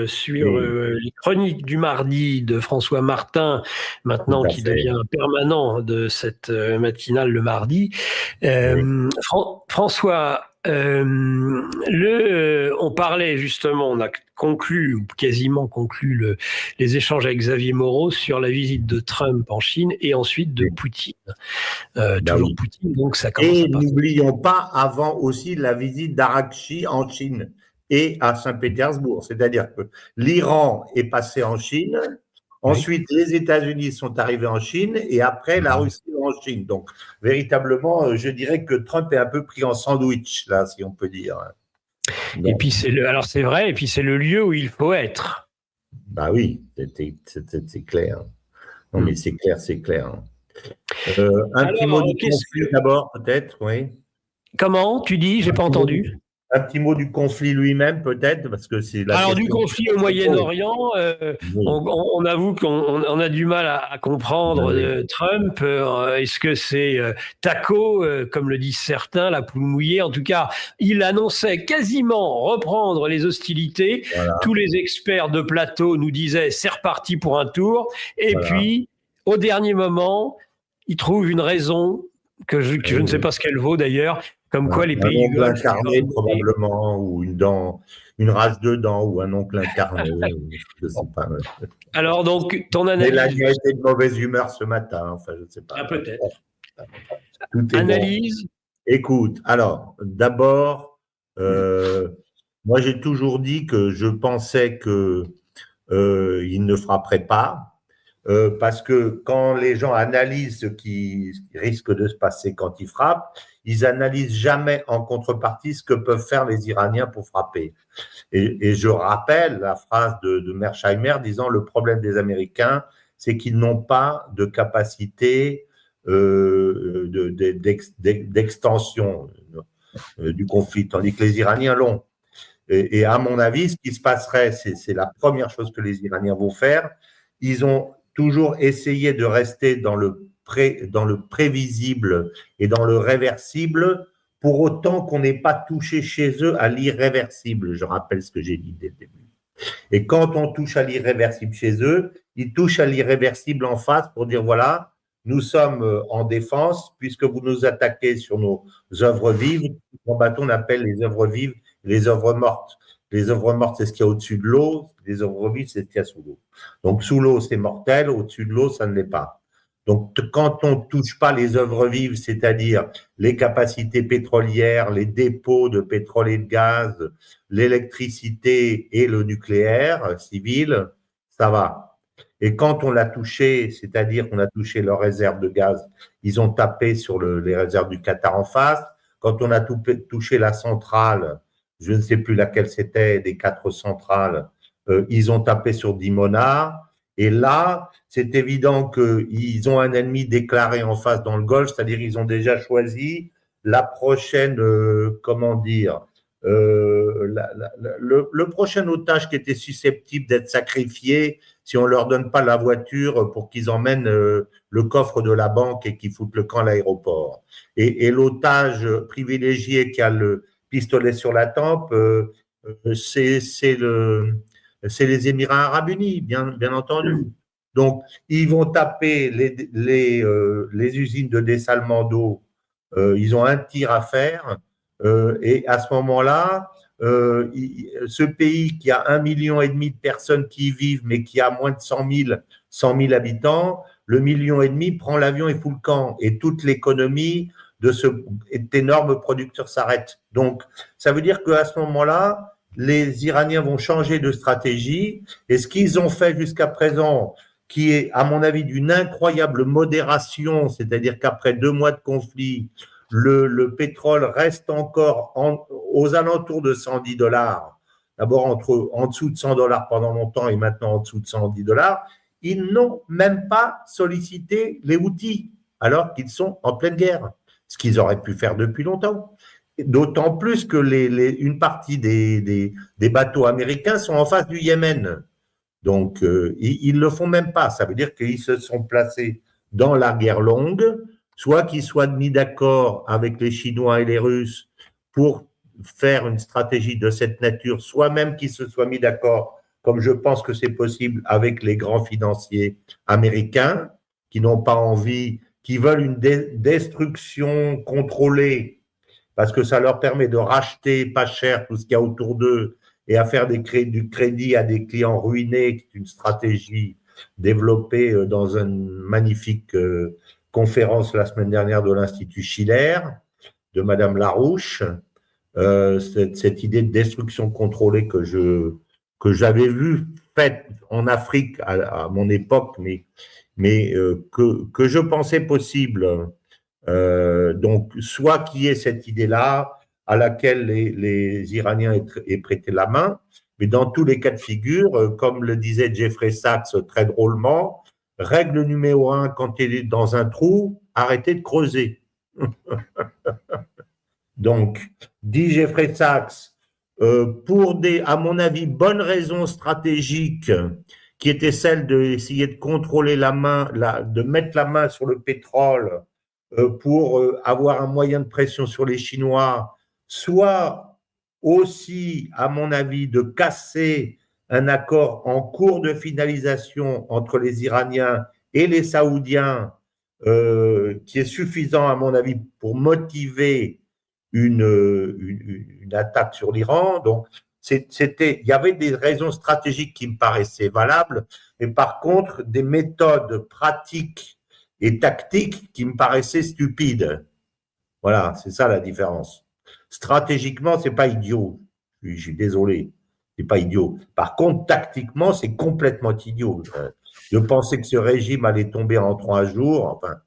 sur Oui, les chroniques du mardi de François Martin, tout maintenant à qui fait. devient permanent de cette matinale le mardi. Oui, François, on parlait justement, on a conclu, ou quasiment conclu, les échanges avec Xavier Moreau sur la visite de Trump en Chine et ensuite de oui, Poutine. bah Toujours oui. Poutine, donc ça commence Et à partir. n'oublions pas avant aussi la visite d'Arakchi en Chine et à Saint-Pétersbourg. C'est-à-dire que l'Iran est passé en Chine, Oui. ensuite les États-Unis sont arrivés en Chine et après la Russie en Chine. Donc véritablement, je dirais que Trump est un peu pris en sandwich, là, si on peut dire. Et Donc, puis alors c'est vrai, et puis c'est le lieu où il faut être. bah oui, c'est clair. Non, mais Hmm. c'est clair, c'est clair. Un petit mot Alors, du conflit d'abord, peut-être, oui. comment tu dis? J'ai Un pas petit mot du, entendu. un petit mot du conflit lui-même, peut-être, parce que c'est la Alors du question que conflit au je pose. Moyen-Orient, Oui, on avoue qu'on a du mal à ben comprendre oui. Trump. Est-ce que c'est Taco, comme le disent certains, la poule mouillée? En tout cas, il annonçait quasiment reprendre les hostilités. Tous Voilà, les experts de plateau nous disaient c'est reparti pour un tour. Et voilà. puis, au dernier moment, il trouve une raison que je ne sais Oui. pas ce qu'elle vaut d'ailleurs, comme quoi les Un pays du oncle Golfe lui incarné, auraient donné. probablement, ou une dent, une rage de dents, ou un oncle incarné, je ne sais pas. Alors donc, ton analyse, Mélania était de mauvaise humeur ce matin, enfin, je ne sais pas. peut-être. Tout est bon. Analyse, Écoute, alors, d'abord, euh, moi j'ai toujours dit que je pensais que il ne frapperait pas, parce que quand les gens analysent ce qui risque de se passer quand ils frappent, ils analysent jamais en contrepartie ce que peuvent faire les Iraniens pour frapper. Et je rappelle la phrase de Mearsheimer disant le problème des Américains, c'est qu'ils n'ont pas de capacité d'extension du conflit, tandis que les Iraniens l'ont. Et à mon avis, ce qui se passerait, c'est la première chose que les Iraniens vont faire. Ils ont toujours essayé de rester dans le prévisible et dans le réversible, pour autant qu'on n'ait pas touché chez eux à l'irréversible. Je rappelle ce que j'ai dit dès le début. Et quand on touche à l'irréversible chez eux, ils touchent à l'irréversible en face pour dire voilà, nous sommes en défense puisque vous nous attaquez sur nos œuvres vives. En bâton, on appelle les œuvres vives les œuvres mortes. Les œuvres mortes, c'est ce qu'il y a au-dessus de l'eau. Les œuvres vives, c'est ce qu'il y a sous l'eau. Donc, sous l'eau, c'est mortel. Au-dessus de l'eau, ça ne l'est pas. Donc, quand on ne touche pas les œuvres vives, c'est-à-dire les capacités pétrolières, les dépôts de pétrole et de gaz, l'électricité et le nucléaire civil, ça va. Et quand on l'a touché, c'est-à-dire qu'on a touché leurs réserves de gaz, ils ont tapé sur les réserves du Qatar en face. Quand on a touché la centrale, je ne sais plus laquelle c'était, des 4 centrales, ils ont tapé sur Dimona. Et là, c'est évident qu'ils ont un ennemi déclaré en face dans le Golfe, c'est-à-dire ils ont déjà choisi la prochaine, comment dire, le prochain otage qui était susceptible d'être sacrifié si on leur donne pas la voiture pour qu'ils emmènent le coffre de la banque et qu'ils foutent le camp à l'aéroport. Et l'otage privilégié qui a le pistolet sur la tempe, c'est les Émirats arabes unis, bien entendu. Donc, ils vont taper les usines de dessalement d'eau. Ils ont un tir à faire. Et à ce moment-là, ce pays qui a 1,5 million de personnes qui y vivent, mais qui a moins de 100 000 habitants, le 1,5 million prend l'avion et fout le camp. Et toute l'économie de cet énorme producteur s'arrête. Donc, ça veut dire qu'à ce moment-là, les Iraniens vont changer de stratégie. Et ce qu'ils ont fait jusqu'à présent, qui est, à mon avis, d'une incroyable modération, c'est-à-dire qu'après 2 mois de conflit, le pétrole reste encore aux alentours de 110 dollars. D'abord en dessous de 100 dollars pendant longtemps et maintenant en dessous de 110 dollars. Ils n'ont même pas sollicité les outils alors qu'ils sont en pleine guerre, ce qu'ils auraient pu faire depuis longtemps. D'autant plus que une partie des bateaux américains sont en face du Yémen. Donc, ils ne le font même pas. Ça veut dire qu'ils se sont placés dans la guerre longue, soit qu'ils soient mis d'accord avec les Chinois et les Russes pour faire une stratégie de cette nature, soit même qu'ils se soient mis d'accord comme je pense que c'est possible avec les grands financiers américains qui n'ont pas envie, qui veulent une destruction contrôlée parce que ça leur permet de racheter pas cher tout ce qu'il y a autour d'eux et à faire du crédit à des clients ruinés, qui est une stratégie développée dans une magnifique conférence la semaine dernière de l'Institut Schiller, de Madame Larouche, cette idée de destruction contrôlée que j'avais vue faite en Afrique à mon époque, mais que je pensais possible. Donc, soit qu'il y ait cette idée-là à laquelle les Iraniens aient prêté la main, mais dans tous les cas de figure, comme le disait Jeffrey Sachs très drôlement, règle numéro 1, quand tu es dans un trou, arrêtez de creuser. Donc, dit Jeffrey Sachs, pour à mon avis, bonnes raisons stratégiques, qui étaient celles d'essayer de contrôler de mettre la main sur le pétrole pour avoir un moyen de pression sur les Chinois, soit aussi, à mon avis, de casser un accord en cours de finalisation entre les Iraniens et les Saoudiens, qui est suffisant, à mon avis, pour motiver une attaque sur l'Iran. Donc, il y avait des raisons stratégiques qui me paraissaient valables, mais par contre, des méthodes pratiques et tactiques qui me paraissaient stupides. Voilà, c'est ça la différence. Stratégiquement, c'est pas idiot. Je suis désolé, c'est pas idiot. Par contre, tactiquement, c'est complètement idiot. De penser que ce régime allait tomber en 3 jours, enfin,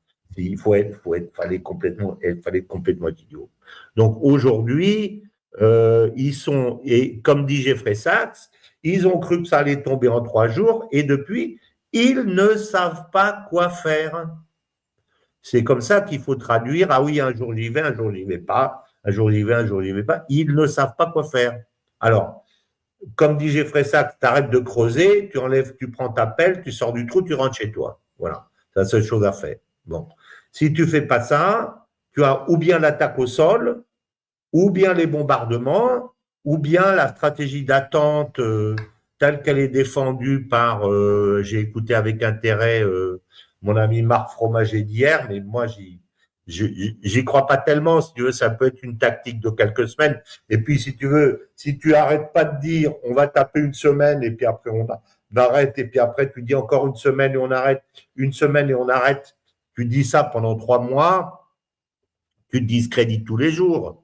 fallait complètement idiot. Donc aujourd'hui, et comme dit Jeffrey Sachs, ils ont cru que ça allait tomber en 3 jours, et depuis, ils ne savent pas quoi faire. C'est comme ça qu'il faut traduire. Ah oui, un jour j'y vais, un jour j'y vais pas, un jour j'y vais, un jour j'y vais pas. Ils ne savent pas quoi faire. Alors, comme dit Jeffrey Sachs, tu arrêtes de creuser, tu prends ta pelle, tu sors du trou, tu rentres chez toi. Voilà, c'est la seule chose à faire. Bon, si tu fais pas ça, tu as ou bien l'attaque au sol, ou bien les bombardements, ou bien la stratégie d'attente telle qu'elle est défendue par, j'ai écouté avec intérêt mon ami Marc Fromager d'hier, mais moi j'y crois pas tellement. Si tu veux, ça peut être une tactique de quelques semaines. Et puis si tu veux, si tu arrêtes pas de dire on va taper une semaine et puis après on arrête, et puis après tu dis encore une semaine et on arrête, une semaine et on arrête, tu dis ça pendant 3 mois, tu te discrédites tous les jours.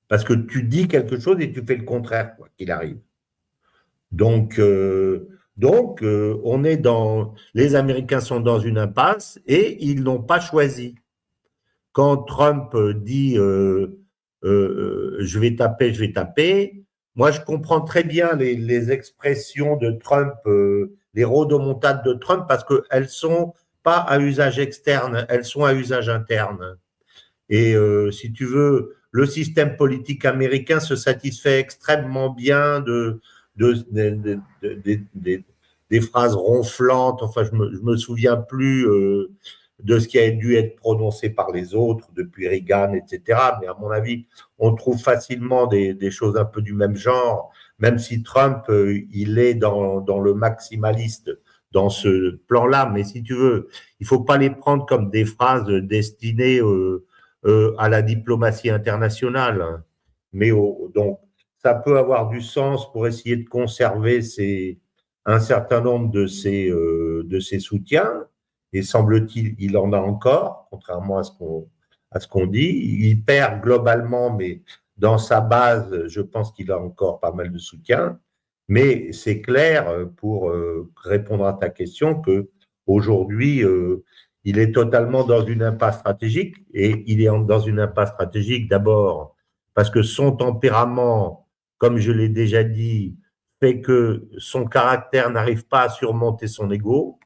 Parce que tu dis quelque chose et tu fais le contraire, quoi qu'il arrive. Donc, on est les Américains sont dans une impasse et ils n'ont pas choisi. Quand Trump dit je vais taper, moi je comprends très bien les expressions de Trump, les rodomontades de Trump, parce qu'elles sont pas à usage externe, elles sont à usage interne. Et si tu veux, le système politique américain se satisfait extrêmement bien des phrases ronflantes. Enfin, je me souviens plus de ce qui a dû être prononcé par les autres depuis Reagan, etc. Mais à mon avis, on trouve facilement des choses un peu du même genre, même si Trump, il est dans le maximaliste, dans ce plan-là. Mais si tu veux, il faut pas les prendre comme des phrases destinées à la diplomatie internationale. Mais donc, ça peut avoir du sens pour essayer de conserver un certain nombre de ses soutiens, et semble-t-il, il en a encore, contrairement à ce qu'on dit. Il perd globalement, mais dans sa base, je pense qu'il a encore pas mal de soutien. Mais c'est clair, pour répondre à ta question, que aujourd'hui, il est totalement dans une impasse stratégique, et il est dans une impasse stratégique d'abord parce que son tempérament, comme je l'ai déjà dit, fait que son caractère n'arrive pas à surmonter son ego.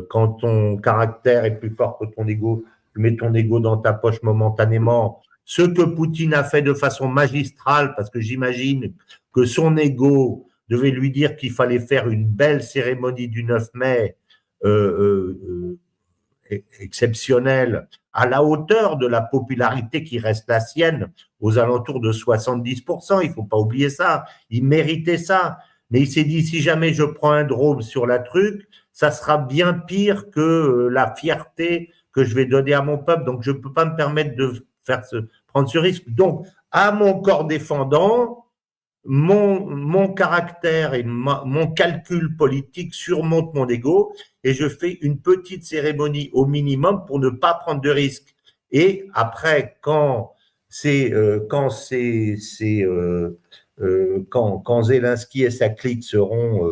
Quand ton caractère est plus fort que ton ego, tu mets ton ego dans ta poche momentanément. Ce que Poutine a fait de façon magistrale, parce que j'imagine que son ego devait lui dire qu'il fallait faire une belle cérémonie du 9 mai, exceptionnel, à la hauteur de la popularité qui reste la sienne, aux alentours de 70%, il ne faut pas oublier ça, il méritait ça. Mais il s'est dit, si jamais je prends un drôme sur la truc, ça sera bien pire que la fierté que je vais donner à mon peuple. Donc, je ne peux pas me permettre de prendre ce risque. Donc, à mon corps défendant, mon caractère et mon calcul politique surmontent mon ego et je fais une petite cérémonie au minimum pour ne pas prendre de risques. Et après, quand Zelensky et sa clique seront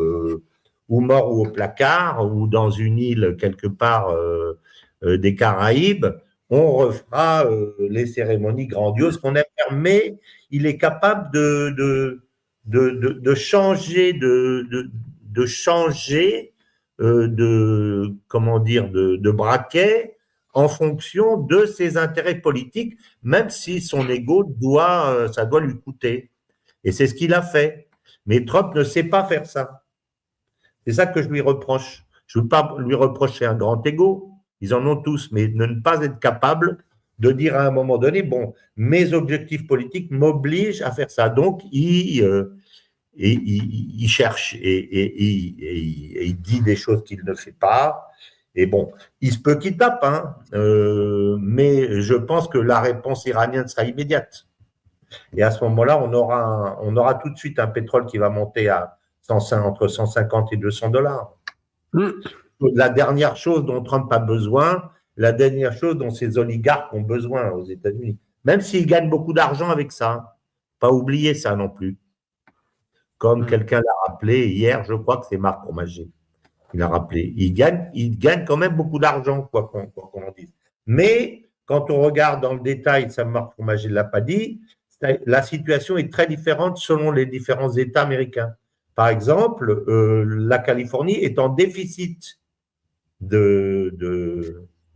ou morts ou au placard ou dans une île quelque part des Caraïbes, on refera les cérémonies grandioses qu'on aime faire, mais il est capable de changer de braquet en fonction de ses intérêts politiques, même si son ego ça doit lui coûter. Et c'est ce qu'il a fait. Mais Trump ne sait pas faire ça. C'est ça que je lui reproche. Je ne veux pas lui reprocher un grand ego, ils en ont tous, mais de ne pas être capable de dire à un moment donné, bon, mes objectifs politiques m'obligent à faire ça. Donc, il cherche et il dit des choses qu'il ne fait pas. Et bon, il se peut qu'il tape, hein, mais je pense que la réponse iranienne sera immédiate. Et à ce moment-là, on aura tout de suite un pétrole qui va monter à entre 150 et 200 dollars. La dernière chose dont Trump a besoin, la dernière chose dont ces oligarques ont besoin aux États-Unis, même s'ils gagnent beaucoup d'argent avec ça, pas oublier ça non plus. Comme quelqu'un l'a rappelé hier, je crois que c'est Marc Romager, il a rappelé, il gagne quand même beaucoup d'argent, quoi qu'on en dise. Mais quand on regarde dans le détail, ça Marc Romager ne l'a pas dit, la situation est très différente selon les différents États américains. Par exemple, la Californie est en déficit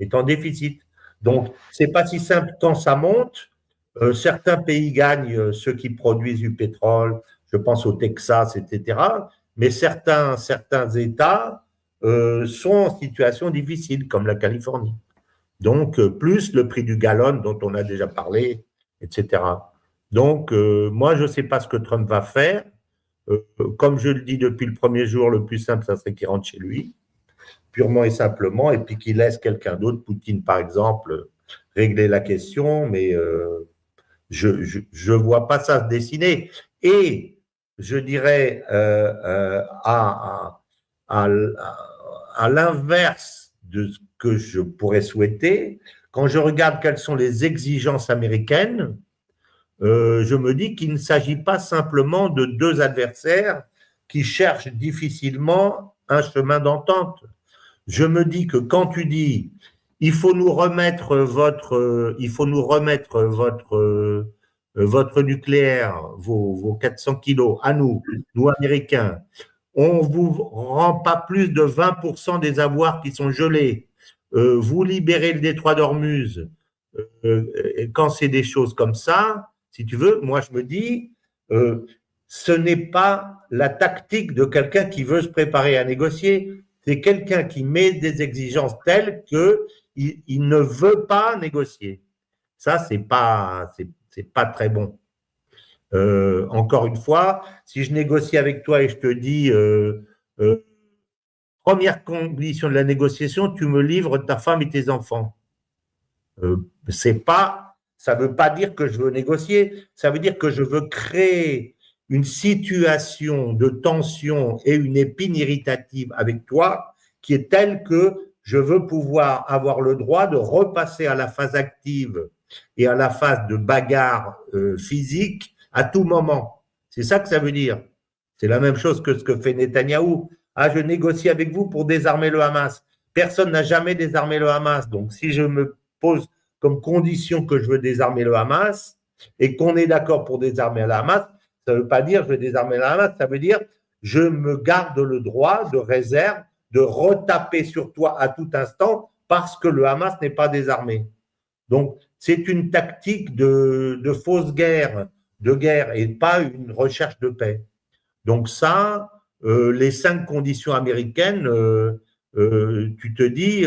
est en déficit. Donc, c'est pas si simple quand ça monte. Certains pays gagnent, ceux qui produisent du pétrole, je pense au Texas, etc. Mais certains États sont en situation difficile, comme la Californie. Donc, plus le prix du gallon dont on a déjà parlé, etc. Donc, moi, je ne sais pas ce que Trump va faire. Comme je le dis depuis le premier jour, le plus simple, ça serait qu'il rentre chez lui, purement et simplement, et puis qu'il laisse quelqu'un d'autre, Poutine par exemple, régler la question, mais je vois pas ça se dessiner. Et je dirais à l'inverse de ce que je pourrais souhaiter, quand je regarde quelles sont les exigences américaines, je me dis qu'il ne s'agit pas simplement de deux adversaires qui cherchent difficilement un chemin d'entente. Je me dis que quand tu dis il faut nous remettre votre nucléaire, vos 400 kilos à nous Américains, on vous rend pas plus de 20% des avoirs qui sont gelés, vous libérez le détroit d'Ormuz, quand c'est des choses comme ça, si tu veux, moi je me dis, ce n'est pas la tactique de quelqu'un qui veut se préparer à négocier, c'est quelqu'un qui met des exigences telles qu'il ne veut pas négocier. Ça, c'est pas très bon. Encore une fois, si je négocie avec toi et je te dis, première condition de la négociation, tu me livres ta femme et tes enfants. Ça ne veut pas dire que je veux négocier, ça veut dire que je veux créer une situation de tension et une épine irritative avec toi qui est telle que je veux pouvoir avoir le droit de repasser à la phase active et à la phase de bagarre physique à tout moment. C'est ça que ça veut dire. C'est la même chose que ce que fait Netanyahou. Ah, je négocie avec vous pour désarmer le Hamas. Personne n'a jamais désarmé le Hamas. Donc, si je me pose comme condition que je veux désarmer le Hamas et qu'on est d'accord pour désarmer le Hamas, ça ne veut pas dire je vais désarmer le Hamas, ça veut dire je me garde le droit de réserve de retaper sur toi à tout instant parce que le Hamas n'est pas désarmé. Donc, c'est une tactique de fausse guerre, et pas une recherche de paix. Donc ça, les 5 conditions américaines, tu te dis,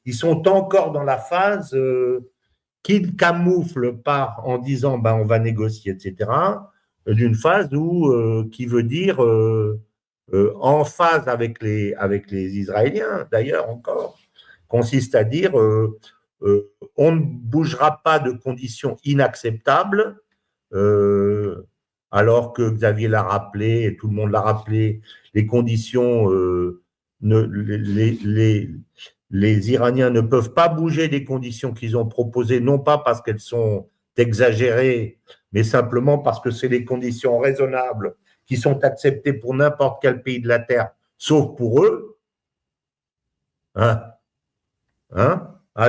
ils sont encore dans la phase qu'ils camouflent en disant ben, on va négocier, etc., d'une phase qui veut dire en phase avec les Israéliens, d'ailleurs encore, consiste à dire on ne bougera pas de conditions inacceptables, alors que Xavier l'a rappelé, et tout le monde l'a rappelé, les conditions, les Iraniens ne peuvent pas bouger des conditions qu'ils ont proposées, non pas parce qu'elles sont exagérées, mais simplement parce que c'est des conditions raisonnables qui sont acceptées pour n'importe quel pays de la Terre, sauf pour eux. Hein?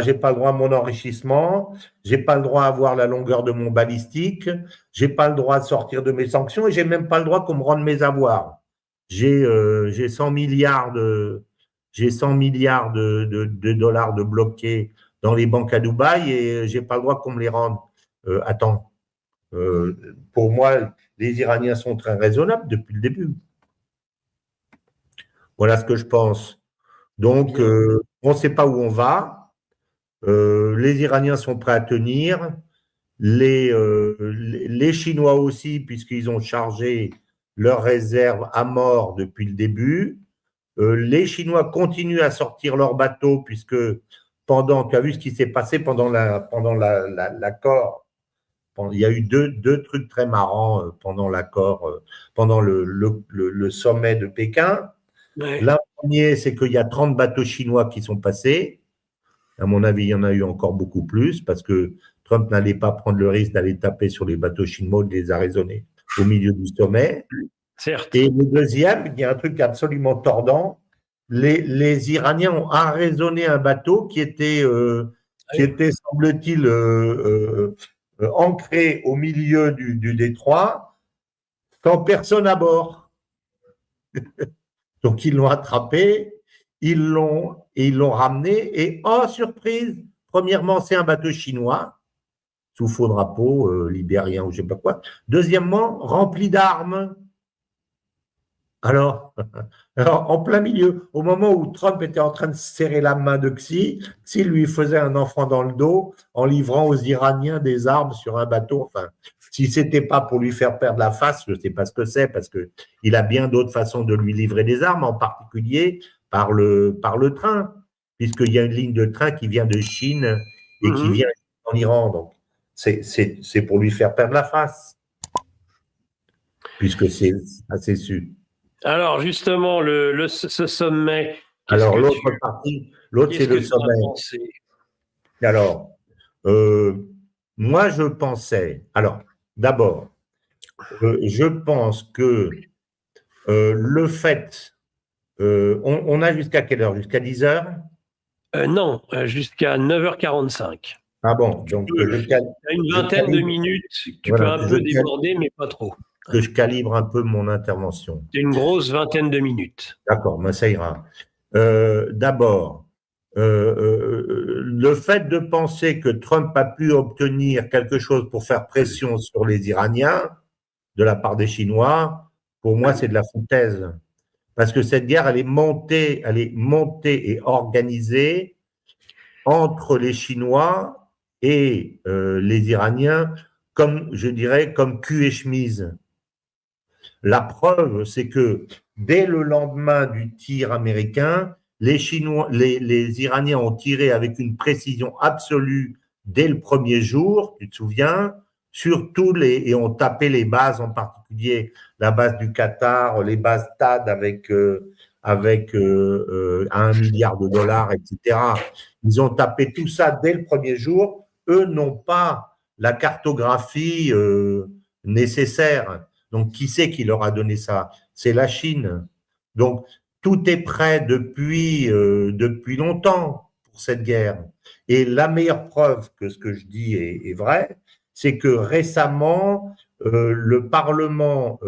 J'ai pas le droit à mon enrichissement, j'ai pas le droit à avoir la longueur de mon balistique, j'ai pas le droit de sortir de mes sanctions et j'ai même pas le droit qu'on me rende mes avoirs. J'ai 100 milliards de dollars de bloqués dans les banques à Dubaï et j'ai pas le droit qu'on me les rende. Attends, pour moi, les Iraniens sont très raisonnables depuis le début. Voilà ce que je pense. Donc, on ne sait pas où on va. Les Iraniens sont prêts à tenir. Les Chinois aussi, puisqu'ils ont chargé leurs réserves à mort depuis le début. Les Chinois continuent à sortir leurs bateaux, puisque tu as vu ce qui s'est passé pendant l'accord. Il y a eu deux trucs très marrants pendant l'accord, pendant le sommet de Pékin. Ouais. L'un premier, c'est qu'il y a 30 bateaux chinois qui sont passés. À mon avis, il y en a eu encore beaucoup plus parce que Trump n'allait pas prendre le risque d'aller taper sur les bateaux chinois, de les arraisonner au milieu du sommet. Certes. Et le deuxième, il y a un truc absolument tordant. Les Iraniens ont arraisonné un bateau qui était semble-t-il, ancré au milieu du détroit, sans personne à bord. Donc, ils l'ont attrapé, ils l'ont ramené, et oh, surprise, premièrement, c'est un bateau chinois, sous faux drapeau, libérien ou je ne sais pas quoi. Deuxièmement, rempli d'armes. Alors, en plein milieu, au moment où Trump était en train de serrer la main de Xi lui faisait un enfant dans le dos en livrant aux Iraniens des armes sur un bateau. Enfin, si ce n'était pas pour lui faire perdre la face, je ne sais pas ce que c'est, parce qu'il a bien d'autres façons de lui livrer des armes, en particulier par le train, puisqu'il y a une ligne de train qui vient de Chine et qui vient en Iran. Donc, c'est pour lui faire perdre la face, puisque c'est assez sûr. Alors, justement, ce sommet. Alors, l'autre partie, c'est le sommet. Alors, moi, je pensais. Alors, d'abord, je pense que le fait. On a jusqu'à quelle heure? Jusqu'à 10 heures? Non, jusqu'à 9h45. Ah bon, donc. Il y a une vingtaine de minutes. Tu peux un peu déborder, mais pas trop. Que je calibre un peu mon intervention. C'est une grosse vingtaine de minutes. D'accord, mais ça ira. D'abord, le fait de penser que Trump a pu obtenir quelque chose pour faire pression sur les Iraniens de la part des Chinois, pour moi, c'est de la foutaise. Parce que cette guerre, elle est montée et organisée entre les Chinois et les Iraniens, comme, je dirais, comme cul et chemise. La preuve, c'est que dès le lendemain du tir américain, les Iraniens ont tiré avec une précision absolue dès le premier jour, tu te souviens, sur et ont tapé les bases, en particulier la base du Qatar, les bases THAAD avec 1 milliard de dollars, etc. Ils ont tapé tout ça dès le premier jour. Eux n'ont pas la cartographie nécessaire. Donc, qui c'est qui leur a donné ça? C'est la Chine. Donc, tout est prêt depuis longtemps pour cette guerre. Et la meilleure preuve que ce que je dis est vrai, c'est que récemment, le Parlement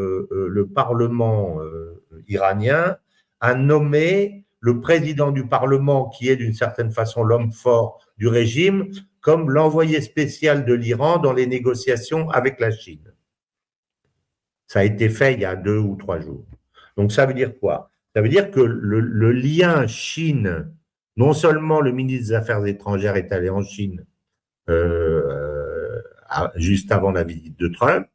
iranien a nommé le président du Parlement, qui est d'une certaine façon l'homme fort du régime, comme l'envoyé spécial de l'Iran dans les négociations avec la Chine. Ça a été fait il y a 2 ou 3 jours. Donc, ça veut dire quoi? Ça veut dire que le lien Chine, non seulement le ministre des Affaires étrangères est allé en Chine juste avant la visite de Trump,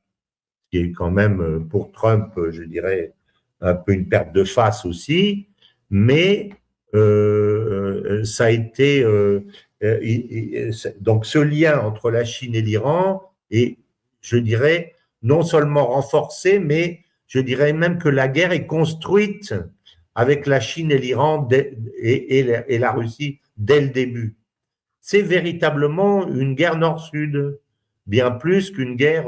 qui est quand même pour Trump, je dirais, un peu une perte de face aussi, mais ça a été donc ce lien entre la Chine et l'Iran est, je dirais, non seulement renforcé, mais je dirais même que la guerre est construite avec la Chine et l'Iran et la Russie dès le début. C'est véritablement une guerre nord-sud, bien plus qu'une guerre.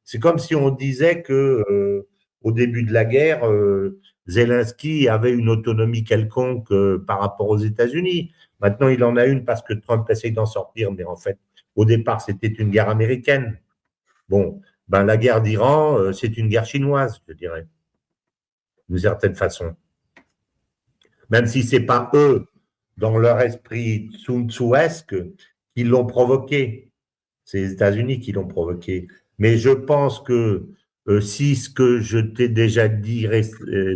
C'est comme si on disait que au début de la guerre, Zelensky avait une autonomie quelconque par rapport aux États-Unis. Maintenant, il en a une parce que Trump essaie d'en sortir, mais en fait, au départ, c'était une guerre américaine. Bon, ben la guerre d'Iran, c'est une guerre chinoise, je dirais, d'une certaine façon. Même si c'est pas eux, dans leur esprit sun-tzuesque, qui l'ont provoqué. C'est les États-Unis qui l'ont provoqué. Mais je pense que si ce que je t'ai déjà dit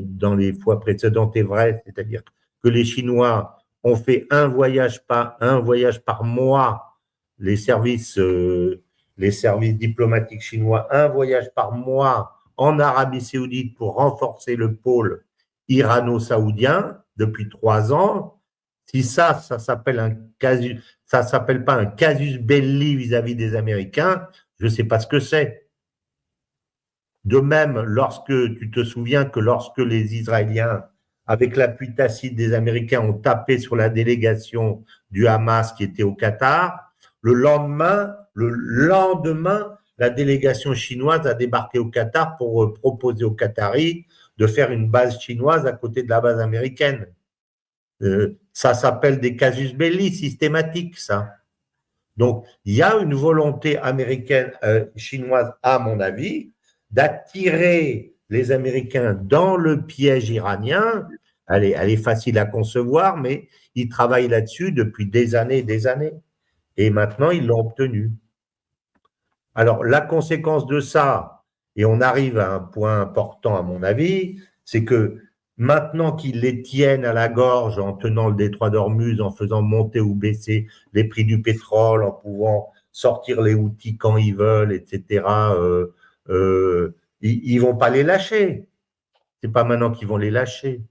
dans les fois précédentes est vrai, c'est-à-dire que les Chinois ont fait un voyage par mois, les services diplomatiques chinois, un voyage par mois en Arabie Saoudite pour renforcer le pôle irano-saoudien depuis 3 ans. Si ça s'appelle un casus, ça s'appelle pas un casus belli vis-à-vis des Américains, je ne sais pas ce que c'est. De même, lorsque tu te souviens que lorsque les Israéliens, avec l'appui tacite des Américains, ont tapé sur la délégation du Hamas qui était au Qatar, le lendemain, la délégation chinoise a débarqué au Qatar pour proposer aux Qataris de faire une base chinoise à côté de la base américaine. Ça s'appelle des casus belli systématiques, ça. Donc, il y a une volonté américaine, chinoise, à mon avis, d'attirer les Américains dans le piège iranien. Elle est facile à concevoir, mais ils travaillent là-dessus depuis des années et des années. Et maintenant, ils l'ont obtenu. Alors, la conséquence de ça, et on arrive à un point important à mon avis, c'est que maintenant qu'ils les tiennent à la gorge en tenant le détroit d'Ormuz, en faisant monter ou baisser les prix du pétrole, en pouvant sortir les outils quand ils veulent, etc., ils vont pas les lâcher. C'est pas maintenant qu'ils vont les lâcher.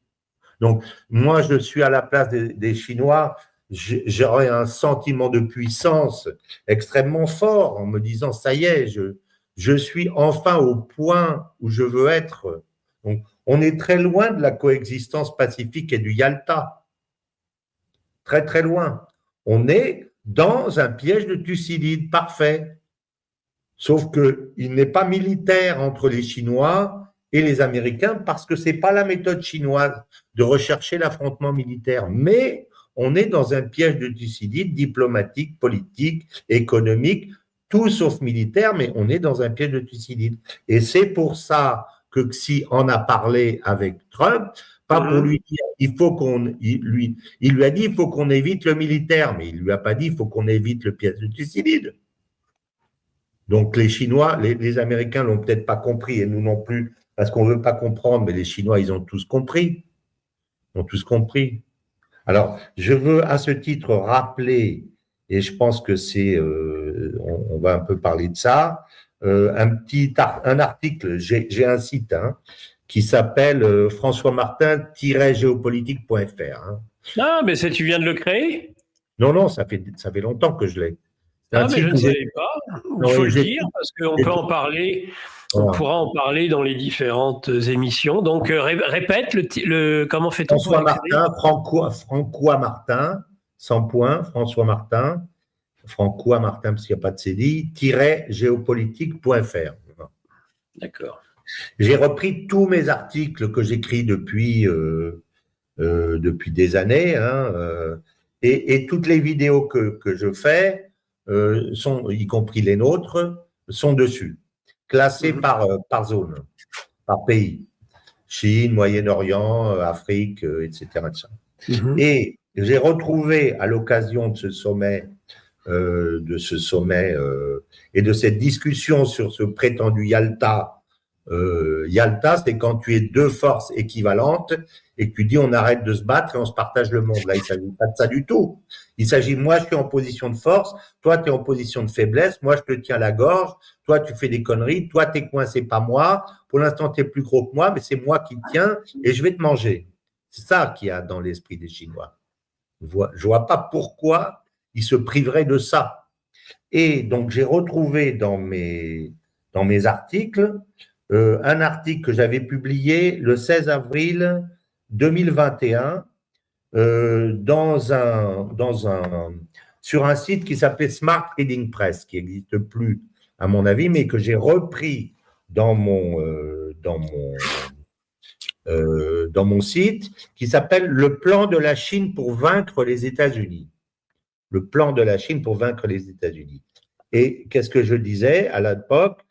Donc, moi, je suis à la place des Chinois, j'aurais un sentiment de puissance extrêmement fort en me disant, ça y est, je suis enfin au point où je veux être. Donc, on est très loin de la coexistence pacifique et du Yalta. Très, très loin. On est dans un piège de Thucydide parfait. Sauf qu'il n'est pas militaire entre les Chinois et les Américains parce que ce n'est pas la méthode chinoise de rechercher l'affrontement militaire. Mais on est dans un piège de Thucydide diplomatique, politique, économique, tout sauf militaire, mais on est dans un piège de Thucydide. Et c'est pour ça que Xi en a parlé avec Trump, pas pour lui dire il lui a dit il faut qu'on évite le militaire, mais il lui a pas dit il faut qu'on évite le piège de Thucydide. Donc les Chinois, les Américains l'ont peut-être pas compris et nous non plus, parce qu'on veut pas comprendre, mais les Chinois ils ont tous compris, ils ont tous compris. Alors je veux à ce titre rappeler, et je pense que c'est, on va un peu parler de ça. Un article, j'ai un site qui s'appelle françoismartin-géopolitique.fr. Ah, mais tu viens de le créer? Non, ça fait longtemps que je l'ai. Ah, mais je ne savais pas. Il faut le dire parce qu'on peut en parler. On pourra en parler dans les différentes émissions. Donc, répète comment fait-on François Martin, François Martin, sans point, François Martin, parce qu'il n'y a pas de CD, géopolitique.fr. D'accord. J'ai repris tous mes articles que j'écris depuis des années, et toutes les vidéos que je fais, y compris les nôtres, sont dessus, classées par zone, par pays. Chine, Moyen-Orient, Afrique, etc. Et j'ai retrouvé à l'occasion de ce sommet, et de cette discussion sur ce prétendu Yalta Yalta, c'est quand tu es deux forces équivalentes et que tu dis on arrête de se battre et on se partage le monde. Là, il ne s'agit pas de ça du tout. Il s'agit, moi, je suis en position de force, toi, tu es en position de faiblesse, moi, je te tiens la gorge, toi, tu fais des conneries, toi, tu es coincé, pas moi. Pour l'instant, tu es plus gros que moi, mais c'est moi qui te tiens et je vais te manger. C'est ça qu'il y a dans l'esprit des Chinois. Je vois pas pourquoi ils se priveraient de ça. Et donc, j'ai retrouvé dans mes articles un article que j'avais publié le 16 avril 2021 sur un site qui s'appelait Smart Reading Press, qui n'existe plus à mon avis, mais que j'ai repris dans mon site, qui s'appelle « Le plan de la Chine pour vaincre les États-Unis ». Le plan de la Chine pour vaincre les États-Unis. Et qu'est-ce que je disais à l'époque?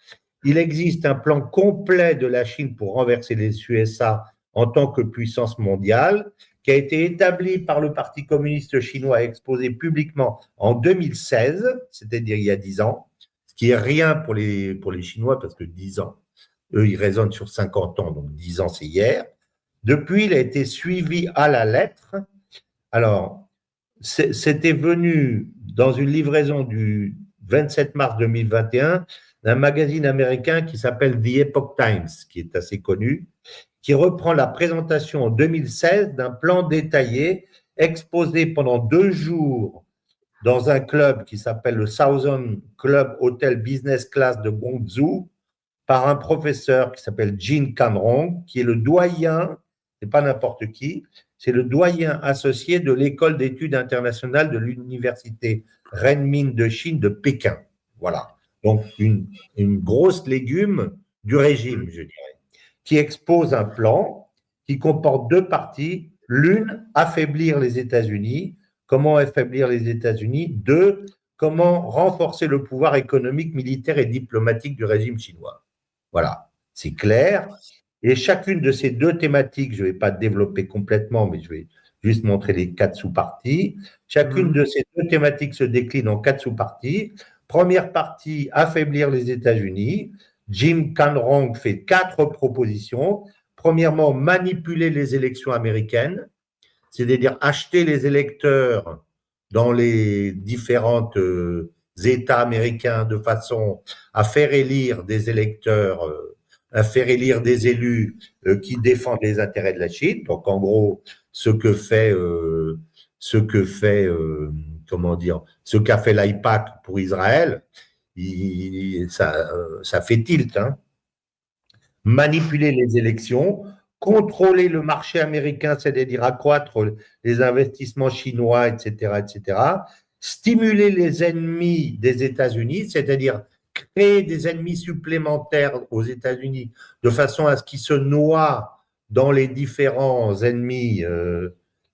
Il existe un plan complet de la Chine pour renverser les USA en tant que puissance mondiale, qui a été établi par le Parti communiste chinois exposé publiquement en 2016, c'est-à-dire il y a 10 ans, ce qui est rien pour les Chinois, parce que 10 ans, eux, ils raisonnent sur 50 ans, donc 10 ans, c'est hier. Depuis, il a été suivi à la lettre. Alors, c'était venu dans une livraison du 27 mars 2021 d'un magazine américain qui s'appelle The Epoch Times, qui est assez connu, qui reprend la présentation en 2016 d'un plan détaillé exposé pendant 2 jours dans un club qui s'appelle le Southern Club Hotel Business Class de Guangzhou par un professeur qui s'appelle Jin Kanrong, qui est le doyen, c'est pas n'importe qui, c'est le doyen associé de l'école d'études internationales de l'université Renmin de Chine de Pékin. Voilà. Donc, une grosse légume du régime, je dirais, qui expose un plan qui comporte 2 parties. L'une, affaiblir les États-Unis. Comment affaiblir les États-Unis? 2, comment renforcer le pouvoir économique, militaire et diplomatique du régime chinois. Voilà, c'est clair. Et chacune de ces 2 thématiques, je ne vais pas développer complètement, mais je vais juste montrer les 4 sous-parties. Chacune de ces 2 thématiques se décline en 4 sous-parties. Première partie, affaiblir les États-Unis. Jim Kanrong fait 4 propositions. Premièrement, manipuler les élections américaines, c'est-à-dire acheter les électeurs dans les différents États américains de façon à faire élire des électeurs, à faire élire des élus qui défendent les intérêts de la Chine. Donc, en gros, ce qu'a fait l'AIPAC pour Israël, ça fait tilt. Hein. Manipuler les élections, contrôler le marché américain, c'est-à-dire accroître les investissements chinois, etc., etc., stimuler les ennemis des États-Unis, c'est-à-dire créer des ennemis supplémentaires aux États-Unis de façon à ce qu'ils se noient dans les différents ennemis.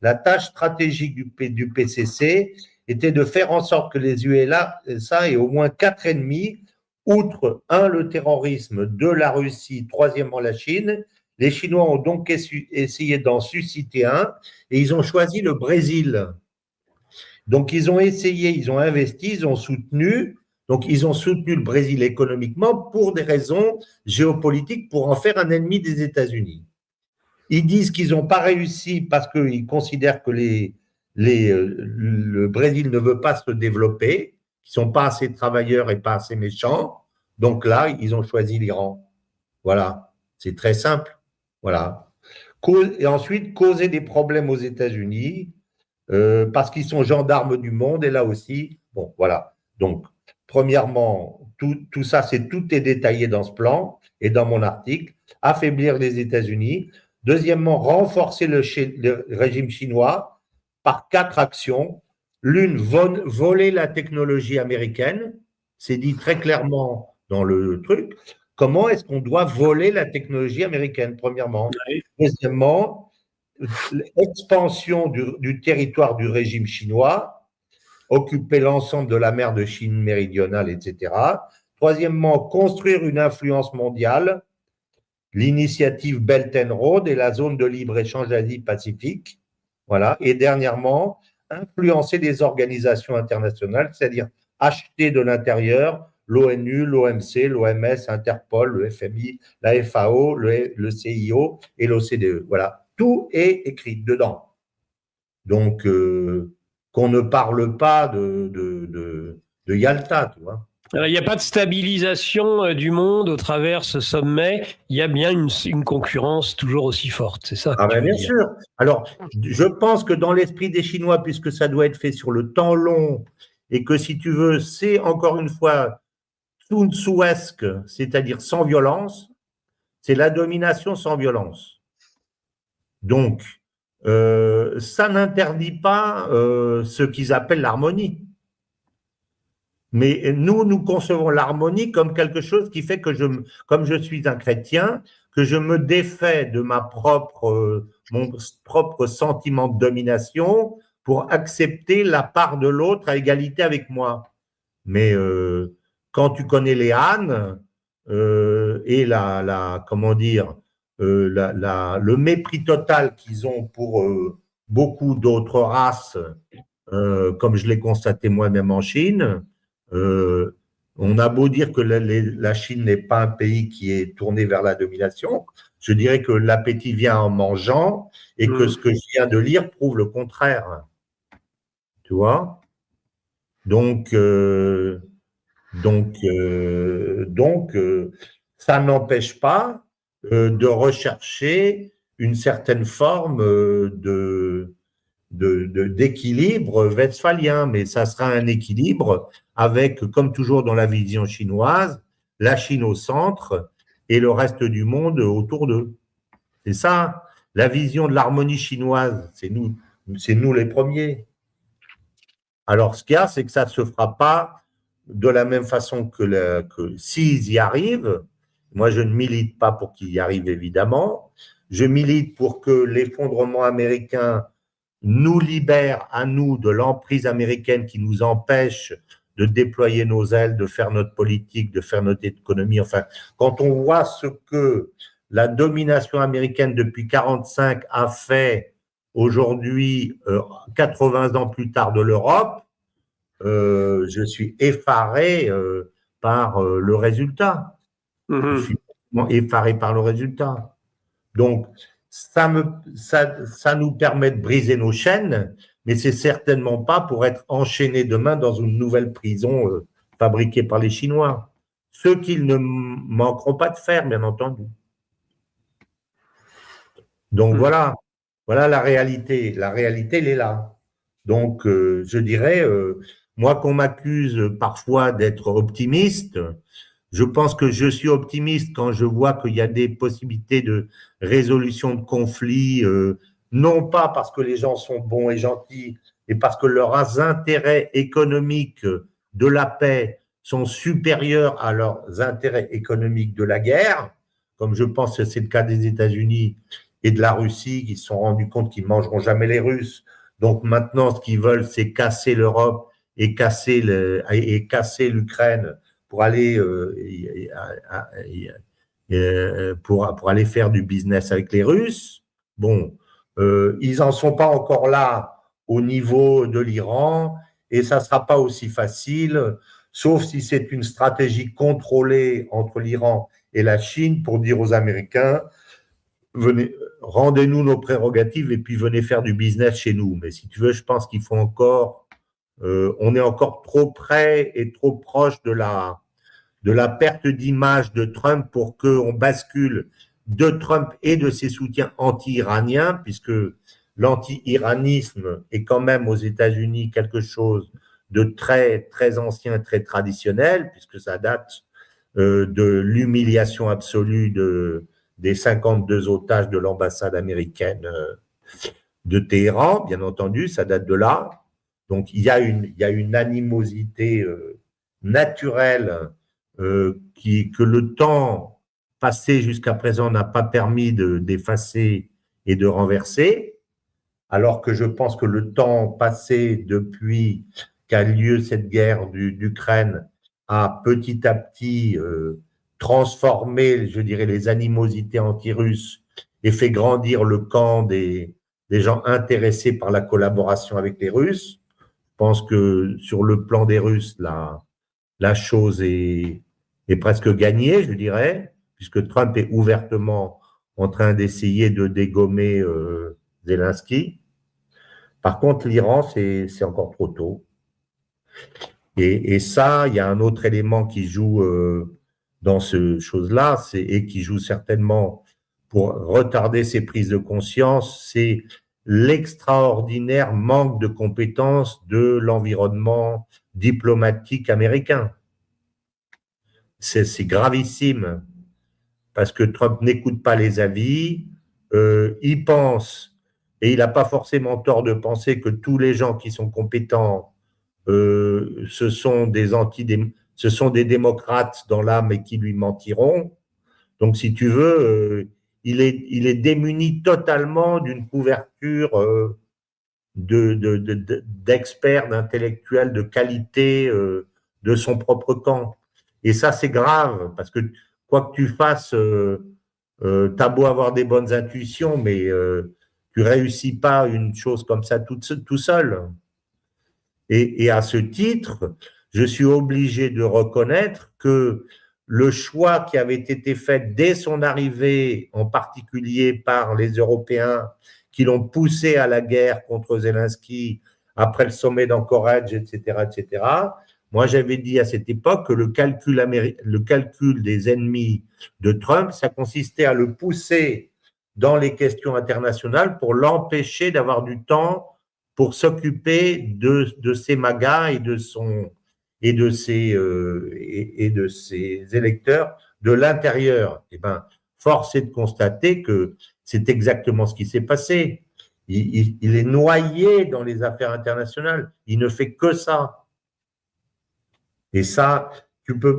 La tâche stratégique du PCC était de faire en sorte que les USA aient au moins 4 ennemis, outre 1, le terrorisme, 2, la Russie, 3e, la Chine. Les Chinois ont donc essayé d'en susciter un et ils ont choisi le Brésil. Donc, ils ont essayé, ils ont investi, ils ont soutenu. Donc, ils ont soutenu le Brésil économiquement pour des raisons géopolitiques, pour en faire un ennemi des États-Unis. Ils disent qu'ils n'ont pas réussi parce qu'ils considèrent que le Brésil ne veut pas se développer, qu'ils ne sont pas assez travailleurs et pas assez méchants. Donc là, ils ont choisi l'Iran. Voilà, c'est très simple. Voilà. Et ensuite, causer des problèmes aux États-Unis parce qu'ils sont gendarmes du monde. Et là aussi, bon, voilà. Donc, premièrement, tout ça, tout est détaillé dans ce plan et dans mon article. Affaiblir les États-Unis. Deuxièmement, renforcer le régime chinois par 4 actions. L'une, voler la technologie américaine. C'est dit très clairement dans le truc. Comment est-ce qu'on doit voler la technologie américaine, premièrement? Deuxièmement, l'expansion du territoire du régime chinois, occuper l'ensemble de la mer de Chine méridionale, etc. Troisièmement, construire une influence mondiale, l'initiative Belt and Road et la zone de libre-échange Asie-Pacifique. Voilà. Et dernièrement, influencer des organisations internationales, c'est-à-dire acheter de l'intérieur l'ONU, l'OMC, l'OMS, Interpol, le FMI, la FAO, le CIO et l'OCDE. Voilà, tout est écrit dedans. Donc, qu'on ne parle pas de Yalta, tu vois. Alors, il n'y a pas de stabilisation du monde au travers ce sommet. Il y a bien une concurrence toujours aussi forte. C'est ça que tu veux Bien dire. sûr. Alors, je pense que dans l'esprit des Chinois, puisque ça doit être fait sur le temps long, et que si tu veux, c'est encore une fois Sun Tzuesque, c'est-à-dire sans violence, c'est la domination sans violence. Donc, ça n'interdit pas ce qu'ils appellent l'harmonie. Mais nous concevons l'harmonie comme quelque chose qui fait que comme je suis un chrétien, que je me défais de mon propre sentiment de domination pour accepter la part de l'autre à égalité avec moi. Mais quand tu connais les Han et comment dire, le mépris total qu'ils ont pour beaucoup d'autres races, comme je l'ai constaté moi-même en Chine, on a beau dire que la Chine n'est pas un pays qui est tourné vers la domination, je dirais que l'appétit vient en mangeant et que ce que je viens de lire prouve le contraire. Tu vois ? Donc, ça n'empêche pas de rechercher une certaine forme d'équilibre westphalien, mais ça sera un équilibre avec, comme toujours dans la vision chinoise, la Chine au centre et le reste du monde autour d'eux. C'est ça, la vision de l'harmonie chinoise, c'est nous les premiers. Alors, ce qu'il y a, c'est que ça ne se fera pas de la même façon que s'ils y arrivent. Moi, je ne milite pas pour qu'ils y arrivent, évidemment. Je milite pour que l'effondrement américain nous libère à nous de l'emprise américaine qui nous empêche de déployer nos ailes, de faire notre politique, de faire notre économie. Enfin, quand on voit ce que la domination américaine depuis 1945 a fait aujourd'hui, 80 ans plus tard de l'Europe, je suis effaré par le résultat. Je suis effaré par le résultat. Donc, ça nous permet de briser nos chaînes, mais c'est certainement pas pour être enchaînés demain dans une nouvelle prison fabriquée par les Chinois. Ce qu'ils ne manqueront pas de faire, bien entendu. Donc voilà la réalité. La réalité, elle est là. Donc, je dirais, moi qu'on m'accuse parfois d'être optimiste, je pense que je suis optimiste quand je vois qu'il y a des possibilités de résolution de conflits, non pas parce que les gens sont bons et gentils, mais parce que leurs intérêts économiques de la paix sont supérieurs à leurs intérêts économiques de la guerre, comme je pense que c'est le cas des États-Unis et de la Russie, qui se sont rendus compte qu'ils ne mangeront jamais les Russes. Donc maintenant, ce qu'ils veulent, c'est casser l'Europe et casser l'Ukraine pour aller pour aller faire du business avec les Russes. Bon, ils n'en sont pas encore là au niveau de l'Iran et ça ne sera pas aussi facile, sauf si c'est une stratégie contrôlée entre l'Iran et la Chine pour dire aux Américains, venez, rendez-nous nos prérogatives et puis venez faire du business chez nous. Mais si tu veux, je pense qu'il faut encore, on est encore trop près et trop proche de la perte d'image de Trump pour qu'on bascule de Trump et de ses soutiens anti-iraniens, puisque l'anti-iranisme est quand même aux États-Unis quelque chose de très, très ancien, très traditionnel, puisque ça date de l'humiliation absolue des 52 otages de l'ambassade américaine de Téhéran, bien entendu, ça date de là. Donc, il y a une animosité naturelle que le temps passé jusqu'à présent n'a pas permis d'effacer et de renverser, alors que je pense que le temps passé depuis qu'a lieu cette guerre d'Ukraine a petit à petit transformé, je dirais, les animosités anti-russes et fait grandir le camp des gens intéressés par la collaboration avec les Russes. Je pense que sur le plan des Russes, la chose est presque gagnée, je dirais, puisque Trump est ouvertement en train d'essayer de dégommer Zelensky. Par contre, l'Iran, c'est encore trop tôt. Et ça, il y a un autre élément qui joue dans ce chose-là, et qui joue certainement pour retarder ces prises de conscience, c'est l'extraordinaire manque de compétences de l'environnement diplomatique américain. C'est gravissime, parce que Trump n'écoute pas les avis, il pense, et il n'a pas forcément tort de penser que tous les gens qui sont compétents, ce sont des démocrates dans l'âme et qui lui mentiront. Donc, si tu veux, il est démuni totalement d'une couverture d'experts, d'intellectuels de qualité de son propre camp. Et ça, c'est grave, parce que quoi que tu fasses, t'as beau avoir des bonnes intuitions, mais tu réussis pas une chose comme ça tout seul. Et à ce titre, je suis obligé de reconnaître que le choix qui avait été fait dès son arrivée, en particulier par les Européens qui l'ont poussé à la guerre contre Zelensky après le sommet d'Anchorage, etc., moi j'avais dit à cette époque que le calcul des ennemis de Trump, ça consistait à le pousser dans les questions internationales pour l'empêcher d'avoir du temps pour s'occuper de ses magas et de ses électeurs de l'intérieur. Eh ben, force est de constater que c'est exactement ce qui s'est passé. Il est noyé dans les affaires internationales. Il ne fait que ça. Et ça,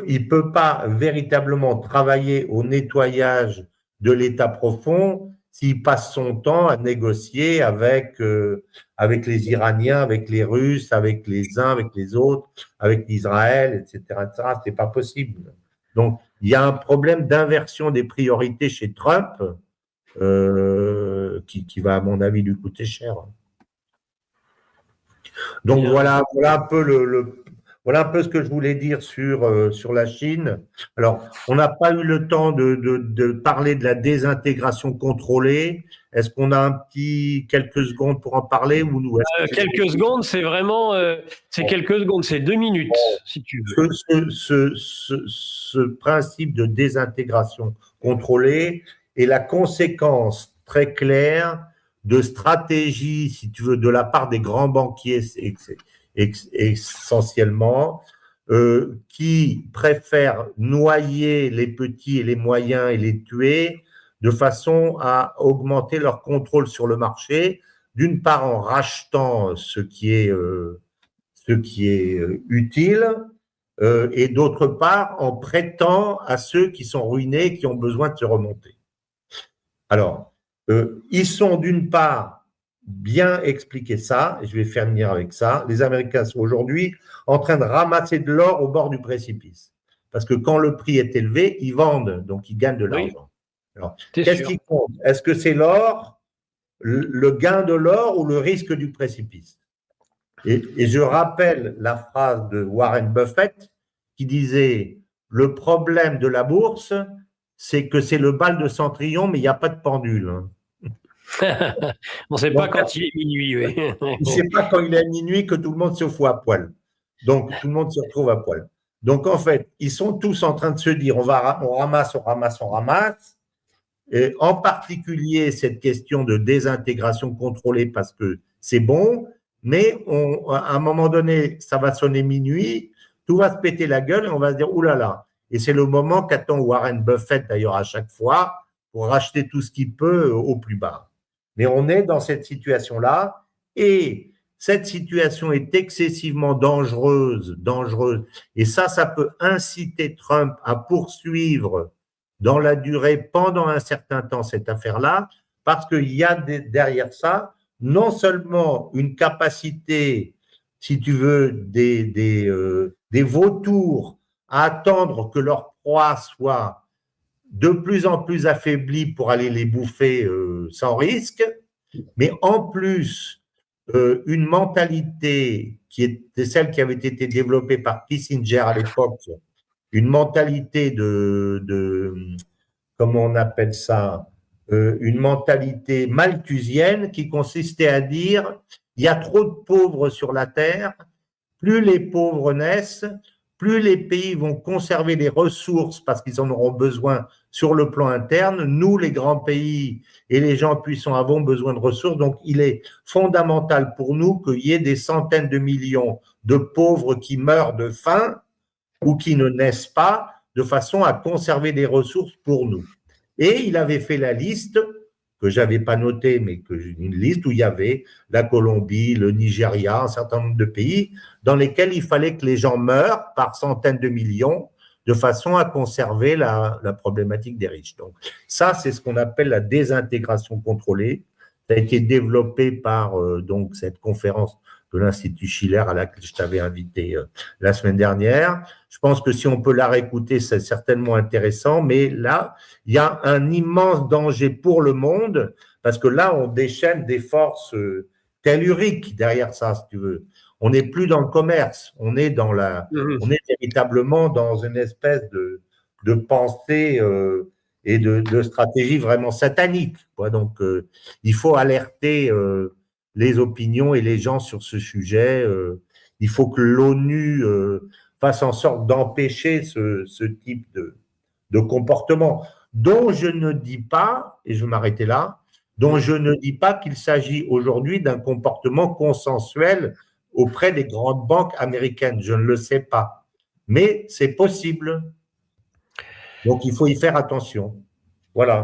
il peut pas véritablement travailler au nettoyage de l'État profond s'il passe son temps à négocier avec les Iraniens, avec les Russes, avec les uns, avec les autres, avec Israël, etc. C'est pas possible. Donc, il y a un problème d'inversion des priorités chez Trump qui va, à mon avis, lui coûter cher. Donc, voilà un peu voilà un peu ce que je voulais dire sur la Chine. Alors, on n'a pas eu le temps de parler de la désintégration contrôlée. Est-ce qu'on a quelques secondes pour en parler ou nous quelques secondes, c'est vraiment c'est quelques secondes, c'est 2 minutes, si tu veux. Ce principe de désintégration contrôlée est la conséquence très claire de stratégies, si tu veux, de la part des grands banquiers essentiellement, qui préfèrent noyer les petits et les moyens et les tuer de façon à augmenter leur contrôle sur le marché, d'une part en rachetant ce qui est utile, et d'autre part en prêtant à ceux qui sont ruinés, qui ont besoin de se remonter. Alors, ils sont d'une part bien expliqué ça, et je vais finir avec ça. Les Américains sont aujourd'hui en train de ramasser de l'or au bord du précipice. Parce que quand le prix est élevé, ils vendent, donc ils gagnent de l'argent. Alors, qu'est-ce qui compte? Est-ce que c'est l'or, le gain de l'or ou le risque du précipice? Et je rappelle la phrase de Warren Buffett qui disait « Le problème de la bourse, c'est que c'est le bal de Cendrillon, mais il n'y a pas de pendule. » On ne sait pas quand il est minuit. Oui. On ne sait pas quand il est minuit que tout le monde se fout à poil. Donc, tout le monde se retrouve à poil. Donc, en fait, ils sont tous en train de se dire on ramasse. Et en particulier, cette question de désintégration contrôlée parce que c'est bon, mais à un moment donné, ça va sonner minuit, tout va se péter la gueule et on va se dire oulala. Et c'est le moment qu'attend Warren Buffett d'ailleurs à chaque fois pour racheter tout ce qu'il peut au plus bas. Mais on est dans cette situation-là et cette situation est excessivement dangereuse. Et ça peut inciter Trump à poursuivre dans la durée, pendant un certain temps, cette affaire-là, parce qu'il y a derrière ça non seulement une capacité, si tu veux, des vautours à attendre que leur proie soit de plus en plus affaiblis pour aller les bouffer sans risque, mais en plus une mentalité qui était celle qui avait été développée par Kissinger à l'époque, une mentalité comment on appelle ça, une mentalité malthusienne qui consistait à dire il y a trop de pauvres sur la terre, plus les pauvres naissent, plus les pays vont conserver les ressources parce qu'ils en auront besoin sur le plan interne. Nous, les grands pays et les gens puissants avons besoin de ressources. Donc, il est fondamental pour nous qu'il y ait des centaines de millions de pauvres qui meurent de faim ou qui ne naissent pas de façon à conserver des ressources pour nous. Et il avait fait la liste que j'avais pas notée, mais une liste où il y avait la Colombie, le Nigeria, un certain nombre de pays dans lesquels il fallait que les gens meurent par centaines de millions de façon à conserver la problématique des riches. Donc ça, c'est ce qu'on appelle la désintégration contrôlée. Ça a été développé par donc cette conférence de l'Institut Schiller à laquelle je t'avais invité la semaine dernière. Je pense que si on peut la réécouter, c'est certainement intéressant, mais là, il y a un immense danger pour le monde, parce que là, on déchaîne des forces telluriques derrière ça, si tu veux. On n'est plus dans le commerce, on est véritablement dans une espèce de pensée et de stratégie vraiment satanique. Donc, il faut alerter les opinions et les gens sur ce sujet. Il faut que l'ONU fasse en sorte d'empêcher ce type de comportement, dont je ne dis pas, et je vais m'arrêter là, dont je ne dis pas qu'il s'agit aujourd'hui d'un comportement consensuel auprès des grandes banques américaines. Je ne le sais pas. Mais c'est possible. Donc, il faut y faire attention. Voilà.